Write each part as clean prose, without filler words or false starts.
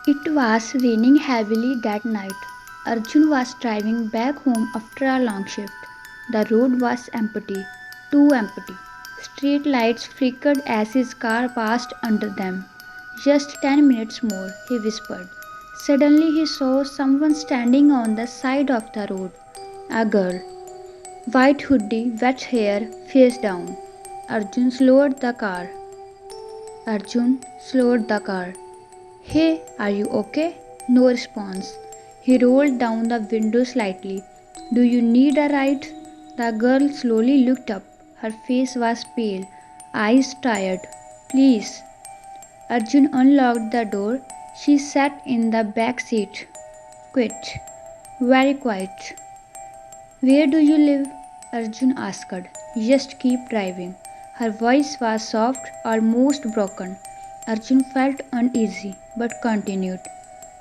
It was raining heavily that night. Arjun was driving back home after a long shift. The road was empty, too empty. Street lights flickered as his car passed under them. Just 10 minutes more, he whispered. Suddenly, he saw someone standing on the side of the road. A girl. White hoodie, wet hair, face down. Arjun slowed the car. Arjun slowed the car. Hey, are you okay? No response. He rolled down the window slightly. Do you need a ride? The girl slowly looked up. Her face was pale, eyes tired. Please. Arjun unlocked the door. She sat in the back seat. Quiet. Very quiet. Where do you live? Arjun asked. Just keep driving. Her voice was soft, almost broken. Arjun felt uneasy but continued.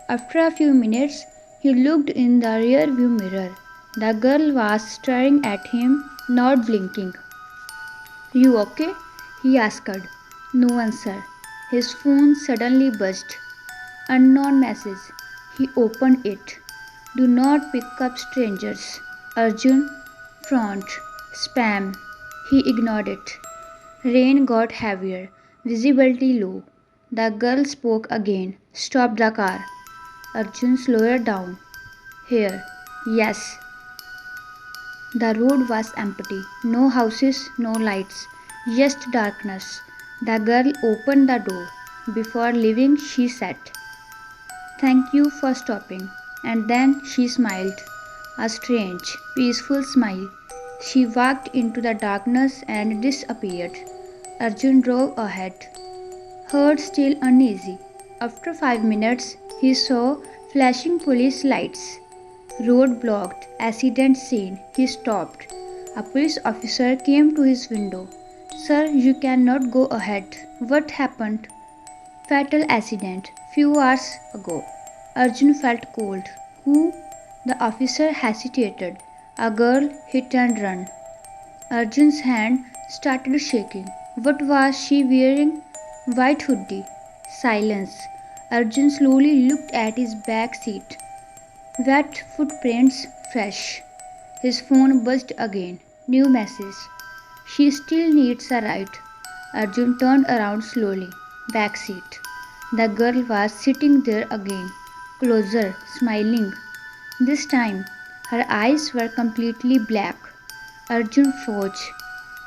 After a few minutes, he looked in the rear view mirror. The girl was staring at him, not blinking. You okay? He asked. No answer. His phone suddenly buzzed. Unknown message. He opened it. Do not pick up strangers. Arjun frowned. Spam. He ignored it. Rain got heavier, visibility low. The girl spoke again. Stop the car. Arjun slowed down. Here. Yes. The road was empty. No houses, no lights. Just darkness. The girl opened the door. Before leaving, she said, Thank you for stopping. And then she smiled. A strange, peaceful smile. She walked into the darkness and disappeared. Arjun drove ahead, heart still uneasy. After 5 minutes, he saw flashing police lights. Road blocked, accident scene. He stopped. A police officer came to his window. Sir, you cannot go ahead. What happened? Fatal accident, few hours ago. Arjun felt cold. Who? The officer hesitated. A girl hit and run. Arjun's hand started shaking. What was she wearing? White hoodie. Silence. Arjun slowly looked at his back seat. Wet footprints, fresh. His phone buzzed again. New message. She still needs a ride. Arjun turned around slowly. Back seat. The girl was sitting there again. Closer, smiling. This time, her eyes were completely black. Arjun froze.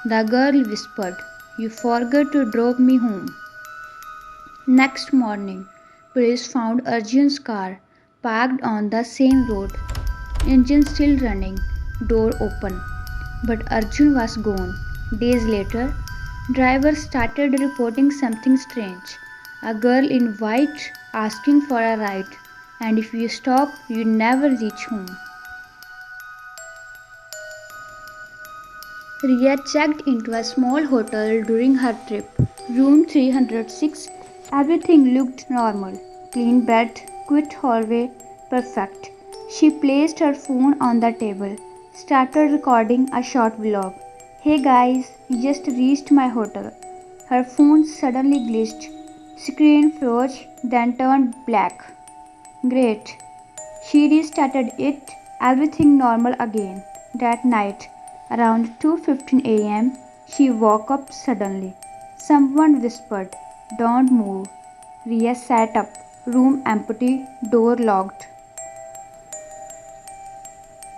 The girl whispered, You forgot to drop me home. Next morning, police found Arjun's car parked on the same road. Engine still running, door open. But Arjun was gone. Days later, drivers started reporting something strange. A girl in white asking for a ride, and if you stop, you never reach home. Ria checked into a small hotel during her trip. Room 306. Everything looked normal. Clean bed, quiet hallway, perfect. She placed her phone on the table, started recording a short vlog. Hey guys, just reached my hotel. Her phone suddenly glitched. Screen froze, then turned black. Great. She restarted it, everything normal again. That night, around 2:15 a.m., she woke up suddenly. Someone whispered, Don't move. Ria sat up, room empty, door locked.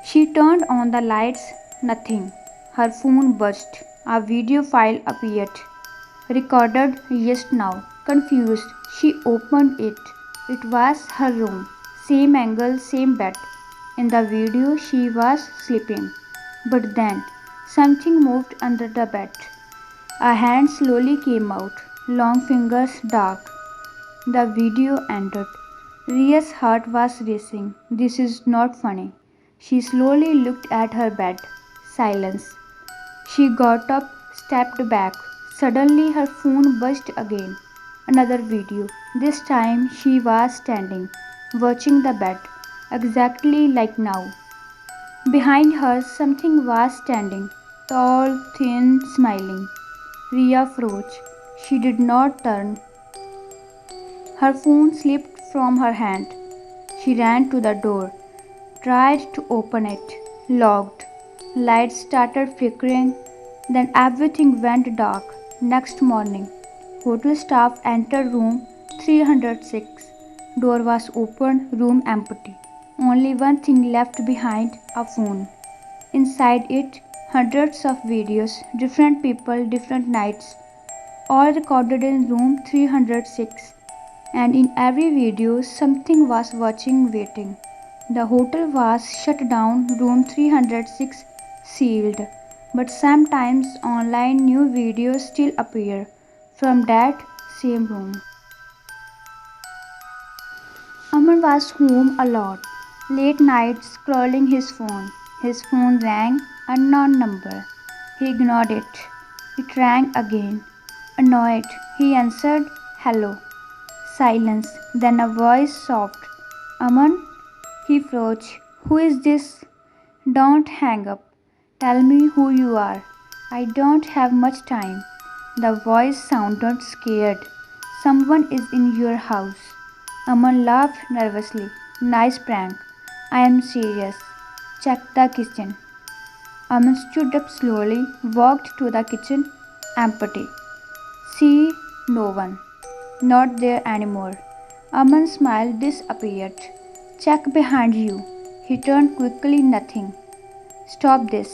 She turned on the lights, nothing. Her phone buzzed. A video file appeared. Recorded just now. Confused, she opened it. It was her room. Same angle, same bed. In the video, she was sleeping. But then, something moved under the bed. A hand slowly came out, long fingers dark. The video ended. Ria's heart was racing. This is not funny. She slowly looked at her bed. Silence. She got up, stepped back. Suddenly her phone buzzed again. Another video. This time she was standing, watching the bed, exactly like now. Behind her something was standing, tall, thin, smiling. Ria froze. She did not turn. Her phone slipped from her hand. She ran to the door, tried to open it, locked. Lights started flickering, then everything went dark. Next morning, hotel staff entered room 306. Door was opened, room empty. Only one thing left behind, a phone. Inside it, hundreds of videos, different people, different nights, all recorded in room 306. And in every video, something was watching, waiting. The hotel was shut down, room 306 sealed. But sometimes online new videos still appear from that same room. Aman was home alone, late nights scrolling his phone. His phone rang, unknown number. He ignored it. It rang again. Annoyed, he answered, "Hello." Silence, then a voice soft. "Aman?" He froze. "Who is this?" "Don't hang up. Tell me who you are. I don't have much time." The voice sounded scared. "Someone is in your house." Aman laughed nervously. "Nice prank. I am serious. Check the kitchen." Aman stood up slowly, walked to the kitchen. Empty. See, no one. Not there anymore. Aman's smile disappeared. "Check behind you." He turned quickly, nothing. "Stop this."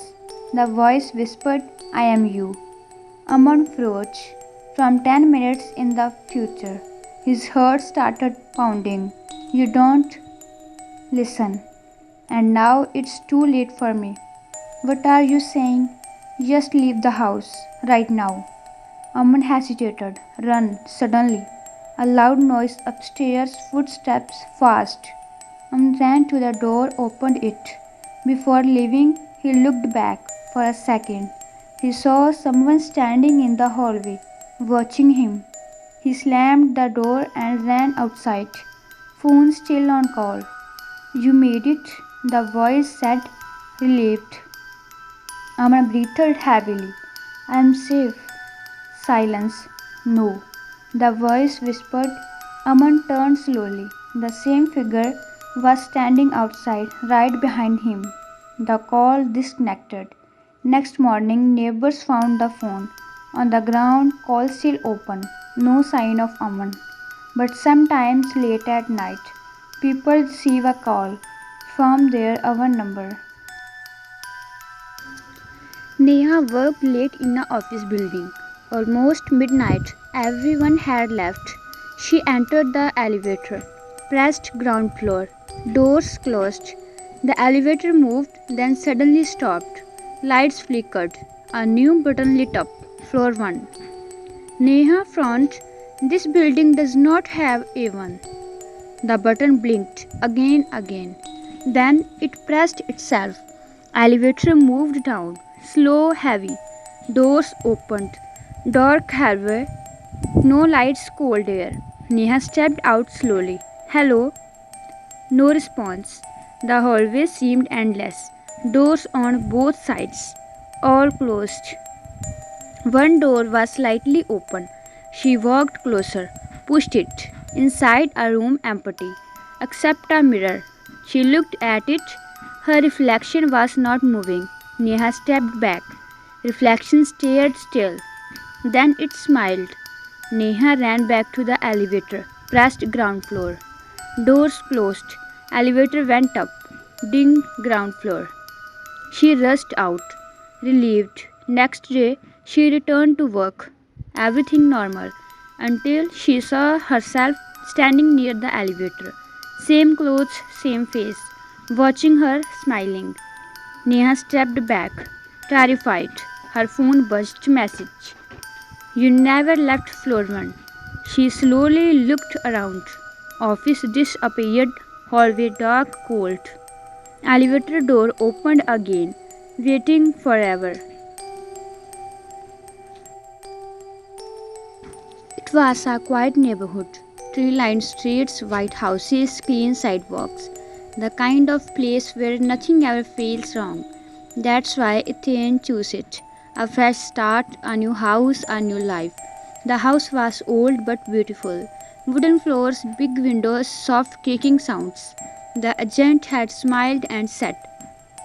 The voice whispered, "I am you." Aman froze. From 10 minutes in the future, his heart started pounding. "You don't listen. And now it's too late for me." "What are you saying?" "Just leave the house. Right now." Aman hesitated. "Run." Suddenly, a loud noise upstairs, footsteps fast. Aman ran to the door, opened it. Before leaving, he looked back for a second. He saw someone standing in the hallway, watching him. He slammed the door and ran outside. Phone still on call. "You made it," the voice said, relieved. Aman breathed heavily. "I am safe." Silence. "No." The voice whispered. Aman turned slowly. The same figure was standing outside, right behind him. The call disconnected. Next morning, neighbors found the phone on the ground, call still open. No sign of Aman. But sometimes late at night, people receive a call from their own number. Neha worked late in an office building. Almost midnight, everyone had left. She entered the elevator, pressed ground floor. Doors closed. The elevator moved, then suddenly stopped. Lights flickered. A new button lit up. Floor 1. Neha frowned. This building does not have A1. The button blinked again. Then it pressed itself. Elevator moved down. Slow, heavy. Doors opened. Dark hallway. No lights, cold air. Neha stepped out slowly. "Hello." No response. The hallway seemed endless. Doors on both sides. All closed. One door was slightly open. She walked closer, pushed it. Inside, a room empty, except a mirror. She looked at it. Her reflection was not moving. Neha stepped back. Reflection stared still. Then it smiled. Neha ran back to the elevator, pressed ground floor. Doors closed. Elevator went up. Ding, ground floor. She rushed out, relieved. Next day, she returned to work. Everything normal until she saw herself standing near the elevator. Same clothes, same face. Watching her, smiling. Neha stepped back, terrified. Her phone buzzed message. "You never left floor 1." She slowly looked around. Office disappeared, hallway dark, cold. Elevator door opened again, waiting forever. It was a quiet neighborhood. Tree-lined streets, white houses, clean sidewalks. The kind of place where nothing ever feels wrong. That's why Etienne chose it. A fresh start, a new house, a new life. The house was old but beautiful. Wooden floors, big windows, soft creaking sounds. The agent had smiled and said,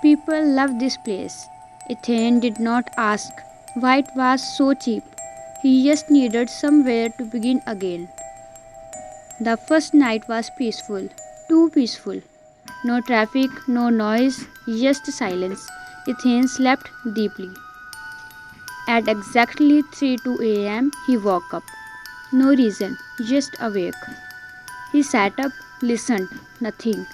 "People love this place." Ethan did not ask why it was so cheap. He just needed somewhere to begin again. The first night was peaceful, too peaceful. No traffic, no noise, just silence. Ethan slept deeply. At exactly 3:02 a.m., he woke up. No reason, just awake. He sat up, listened, nothing.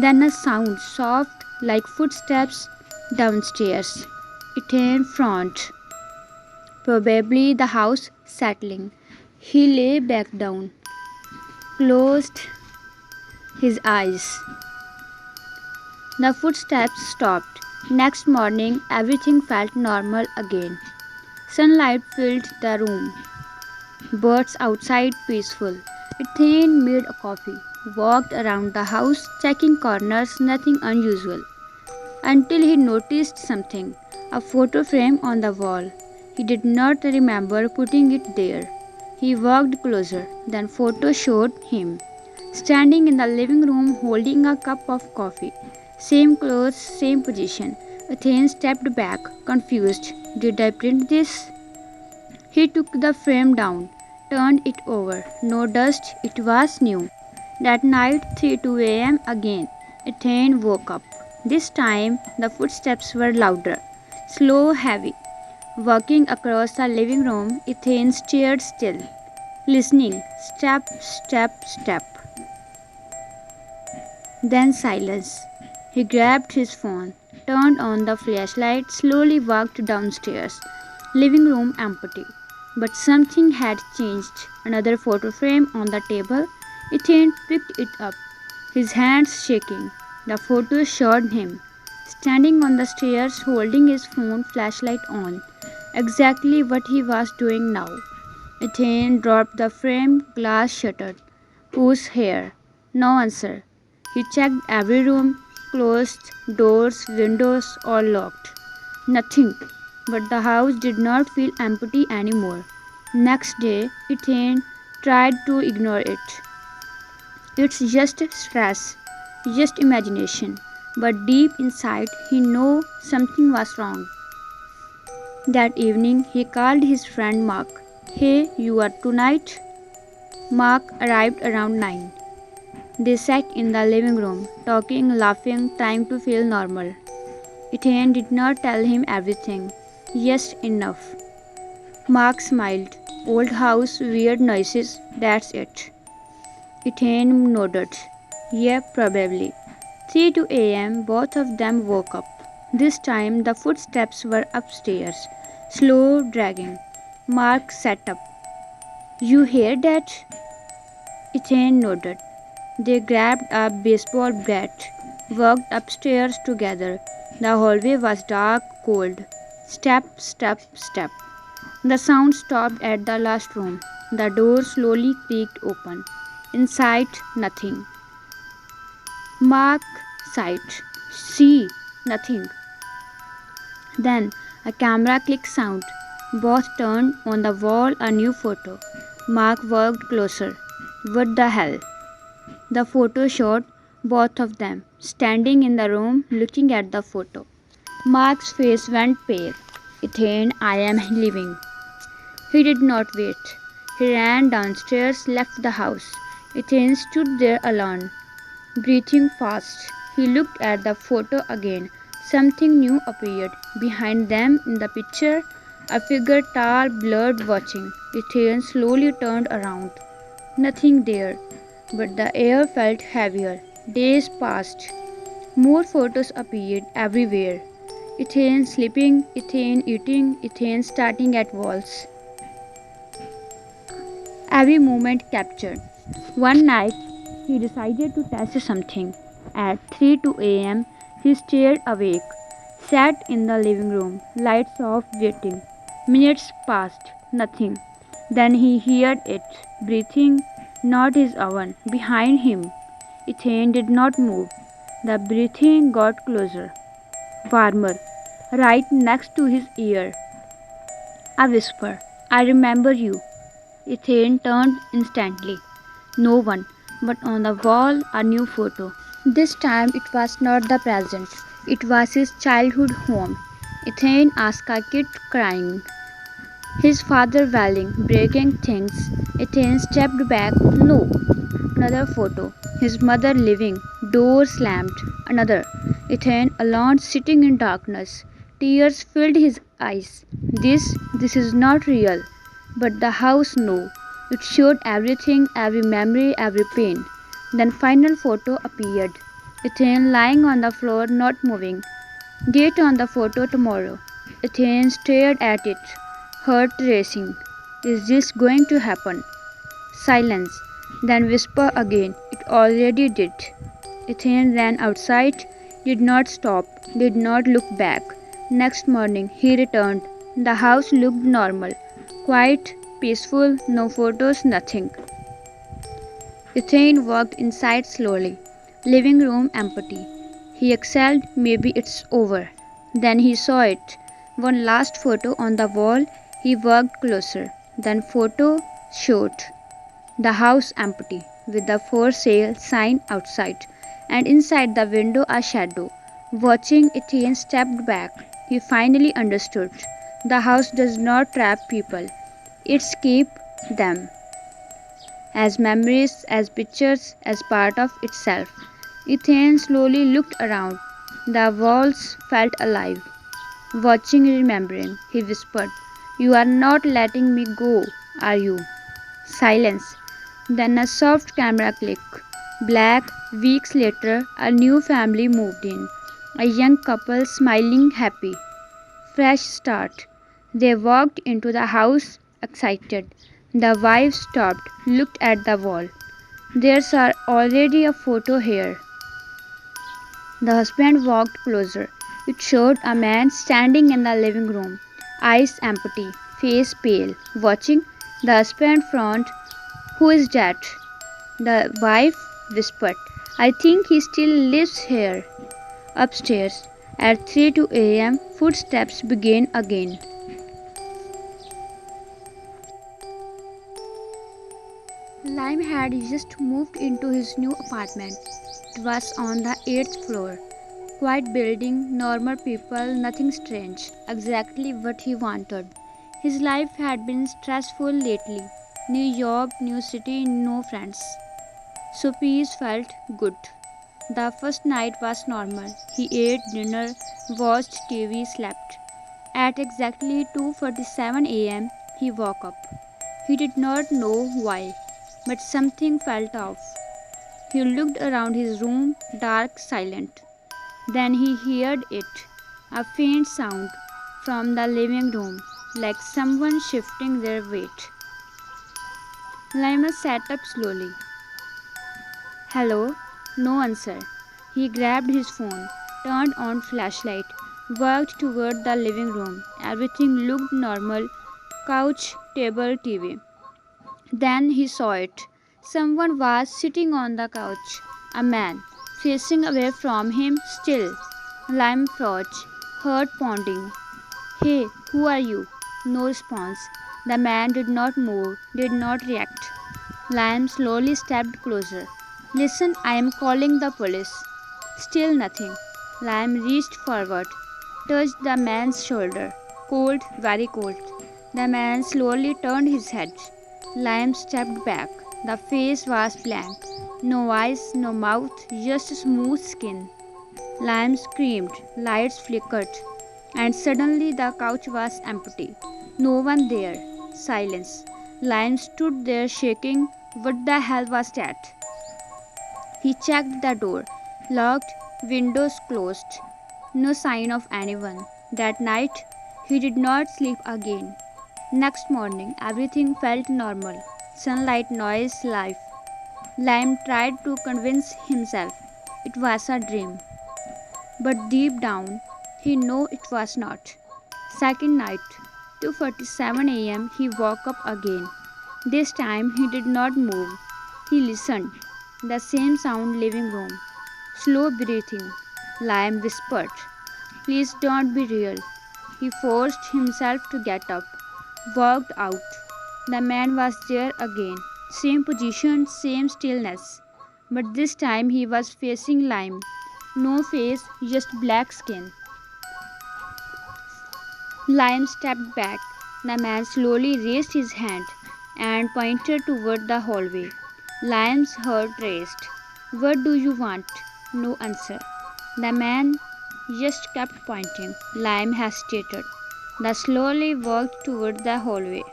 Then a sound, soft like footsteps downstairs. Ethan frowned. Probably the house settling. He lay back down, closed his eyes. The footsteps stopped. Next morning, everything felt normal again. Sunlight filled the room. Birds outside peaceful. Ethan made a coffee, walked around the house, checking corners, nothing unusual. Until he noticed something, a photo frame on the wall. He did not remember putting it there. He walked closer, then photo showed him standing in the living room holding a cup of coffee. Same clothes, same position. Ethan stepped back, confused. Did I print this? He took the frame down, turned it over. No dust, it was new. That night, 3:02 a.m. again, Ethan woke up. This time, the footsteps were louder, slow, heavy. Walking across the living room, Ethan stared still, listening. Step, step, step. Then silence. He grabbed his phone, turned on the flashlight, slowly walked downstairs. Living room empty. But something had changed. Another photo frame on the table. Ethan picked it up, his hands shaking. The photo showed him, standing on the stairs holding his phone flashlight on. Exactly what he was doing now. Ethan dropped the frame, glass shattered. Who's here? No answer. He checked every room, closed doors, windows, all locked. Nothing. But the house did not feel empty anymore. Next day, Ethan tried to ignore it. It's just stress, just imagination. But deep inside, he knew something was wrong. That evening, he called his friend Mark. "Hey, you are tonight?" Mark arrived around 9. They sat in the living room, talking, laughing, trying to feel normal. Ethan did not tell him everything, just enough. Mark smiled. "Old house, weird noises, that's it." Ethan nodded. "Yeah, probably." 3:02 a.m. Both of them woke up. This time the footsteps were upstairs, slow, dragging. Mark sat up. "You hear that?" Ethan nodded. They grabbed a baseball bat, walked upstairs together. The hallway was dark, cold. Step, step, step. The sound stopped at the last room. The door slowly creaked open. Inside, nothing. Mark sighed. "See, nothing." Then a camera click sound. Both turned. On the wall a new photo. Mark walked closer. What the hell? The photo showed both of them standing in the room looking at the photo. Mark's face went pale. "Ethan, I am leaving." He did not wait. He ran downstairs, left the house. Ethan stood there alone, breathing fast. He looked at the photo again. Something new appeared. Behind them in the picture, a figure tall, blurred, watching. Ethan slowly turned around. Nothing there, but the air felt heavier. Days passed. More photos appeared everywhere. Ethan sleeping, Ethan eating, Ethan starting at walls. Every moment captured. One night, he decided to test something. At 3:02 a.m., he stayed awake, sat in the living room, lights off, waiting. Minutes passed, nothing. Then he heard it, breathing, not his own, behind him. Ethan did not move. The breathing got closer, warmer, right next to his ear. A whisper, "I remember you." Ethan turned instantly. No one, but on the wall a new photo. This time it was not the present, it was his childhood home. Ethane asked a kid crying, his father wailing, breaking things. Ethane stepped back. No. Another photo. His mother living. Door slammed. Another. Ethane alone sitting in darkness. Tears filled his eyes. This is not real. But the house no. It showed everything, every memory, every pain. Then final photo appeared. Ethane lying on the floor, not moving. Date on the photo tomorrow. Ethane stared at it, heart racing. Is this going to happen? Silence. Then whisper again. It already did. Ethane ran outside, did not stop, did not look back. Next morning he returned. The house looked normal, quiet, peaceful, no photos, nothing. Ethane walked inside slowly. Living room empty. He exhaled, maybe it's over. Then he saw it. One last photo on the wall. He walked closer. Then photo showed the house empty, with the for sale sign outside, and inside the window a shadow. Watching, Etienne stepped back. He finally understood. The house does not trap people, it keeps them as memories, as pictures, as part of itself. Etienne slowly looked around. The walls felt alive. Watching, remembering, he whispered, "You are not letting me go, are you?" Silence. Then a soft camera click. Black. Weeks later, a new family moved in. A young couple smiling happy. Fresh start. They walked into the house excited. The wife stopped, looked at the wall. There's already a photo here. The husband walked closer. It showed a man standing in the living room, eyes empty, face pale, watching. The husband frowned. Who is that? The wife whispered. I think he still lives here. Upstairs, at 3:02 a.m., footsteps began again. Lime had just moved into his new apartment. It was on the 8th floor. Quiet building, normal people, nothing strange. Exactly what he wanted. His life had been stressful lately. New job, new city, no friends. So peace felt good. The first night was normal. He ate dinner, watched TV, slept. At exactly 2:47 a.m., he woke up. He did not know why, but something felt off. He looked around his room, dark, silent. Then he heard it, a faint sound from the living room, like someone shifting their weight. Lima sat up slowly. Hello? No answer. He grabbed his phone, turned on flashlight, walked toward the living room. Everything looked normal. Couch, table, TV. Then he saw it. Someone was sitting on the couch. A man, facing away from him still. Lime froze, heart pounding. Hey, who are you? No response. The man did not move, did not react. Lime slowly stepped closer. Listen, I am calling the police. Still nothing. Lime reached forward, touched the man's shoulder. Cold, very cold. The man slowly turned his head. Lime stepped back. The face was blank. No eyes, no mouth, just smooth skin. Lime screamed, lights flickered, and suddenly the couch was empty. No one there. Silence. Lime stood there shaking. What the hell was that? He checked the door. Locked, windows closed. No sign of anyone. That night, he did not sleep again. Next morning, everything felt normal. Sunlight, noise, life. Lime tried to convince himself it was a dream. But deep down, he knew it was not. Second night, 2:47 a.m., he woke up again. This time he did not move. He listened. The same sound, living room. Slow breathing. Lime whispered, "Please don't be real." He forced himself to get up, walked out. The man was there again. Same position, same stillness. But this time he was facing Lime. No face, just black skin. Lime stepped back. The man slowly raised his hand and pointed toward the hallway. Lime's heart raced. What do you want? No answer. The man just kept pointing. Lime hesitated. They slowly walked toward the hallway.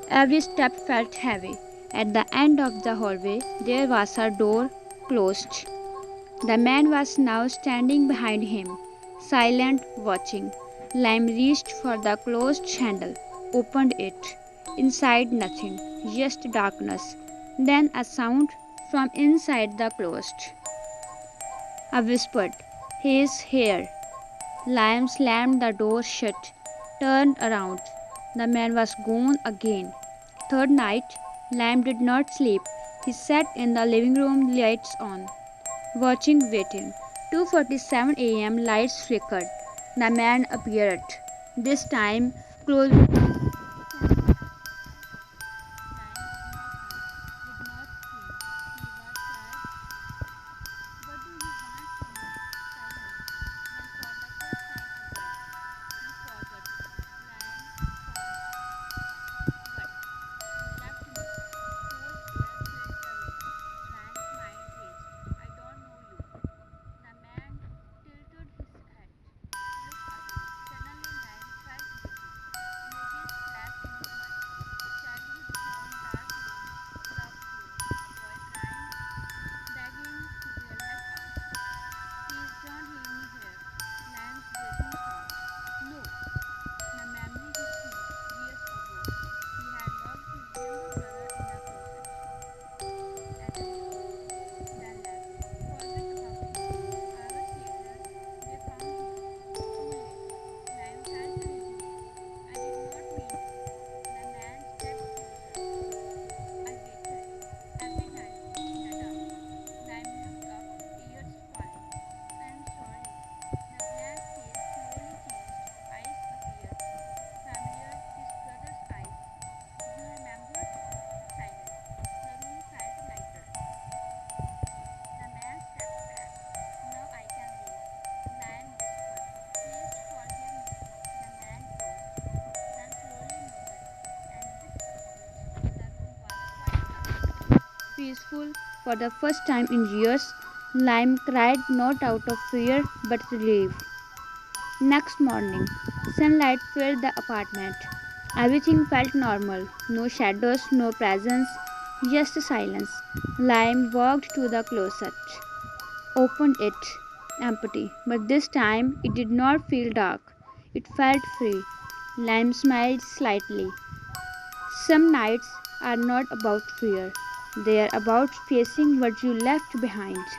Every step felt heavy. At the end of the hallway, there was a door closed. The man was now standing behind him, silent, watching. Lime reached for the closed handle, opened it. Inside, nothing, just darkness. Then a sound from inside the closed. I whispered, "He is here." Lime slammed the door shut, turned around. The man was gone again. Third night, Lime did not sleep. He sat in the living room, lights on, watching, waiting. 2:47 a.m. lights flickered. The man appeared. This time, close. Peaceful for the first time in years, Lime cried not out of fear but relief. Next morning, sunlight filled the apartment. Everything felt normal. No shadows, no presence, just silence. Lime walked to the closet, opened it, empty. But this time it did not feel dark. It felt free. Lime smiled slightly. Some nights are not about fear, they are about facing what you left behind.